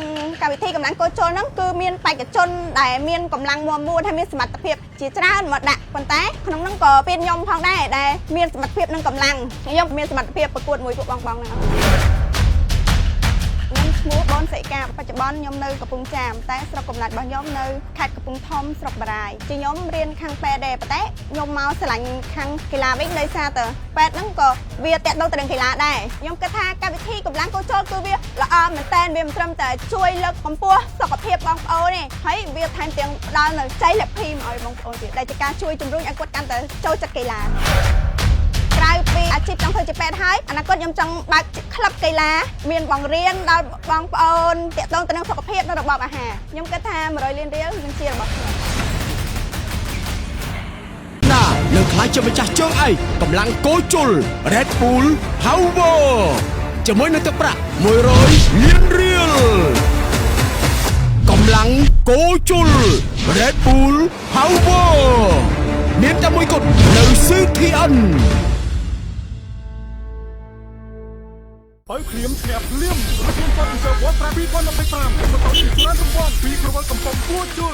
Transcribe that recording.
ក្នុងកម្មវិធីកម្លាំងកោជលហ្នឹងគឺមានបេក្ខជនដែលមានកម្លាំងមាំមួនហើយមានសមត្ថភាពជាច្រើនមកដាក់ប៉ុន្តែក្នុងហ្នឹងក៏មានខ្ញុំផងដែរដែលមានសមត្ថភាពនិងកម្លាំងខ្ញុំមានសមត្ថភាពប្រកួតមួយពួកបងហ្នឹងខ្ញុំឈ្មោះបនសិកាបច្ចុប្បន្នខ្ញុំនៅកំពង់ចាមតែស្រុកកំណើតរបស់ខ្ញុំនៅខេត្តកំពង់ធំស្រុកបារាយជាខ្ញុំរៀនខាងពេទ្យដែរប៉ុន្តែខ្ញុំមកឆ្លាញ់ខាងកីឡាវិញដោយសារតែពេទ្យហ្នឹងក៏វាតាក់ទងទៅនឹងកីឡាដែរខ្ញុំគិតថាកម្មវិធីកម្លាំងកោជលគឺវាល្អមែនតើវាមិនត្រឹមតែជួយលើកកម្ពស់សុខភាពបងប្អូនទេហើយវាថែមទាំងផ្ដល់នូវចីលភាពឲ្យបងប្អូនទៀតដែលជាការជួយជំរុញឲ្យគាត់កាន់តែចូលចិត្តកីឡាក្រៅពីអាជីពចង់ធ្វើជាពេទ្យហើយអនាគតខ្ញុំចង់បើកក្លឹបកីឡាមានបង្រៀនដល់បងប្អូនតាក់ទងទៅនឹងសុខភាពនិងរបបអាហារខ្ញុំគិតថា100លានរៀលនឹងជារបស់ខ្ញុំណានឹងខ្លាចជាម្ចាស់ជើងឯកកម្លាំងកោជល Red Bull Power ជាមួយនឹងទឹកប្រាក់100លានរៀលកម្លាំងកោជល Red Bull Power មានតែមួយគត់នៅ CTN បើភ្លាមធ្លាក់ភ្លាមរថយន្ត Ford Ranger Wall 2025មកដល់ទីច្រើនរង្វាន់ពីក្រវិលកំពង់គួរជុល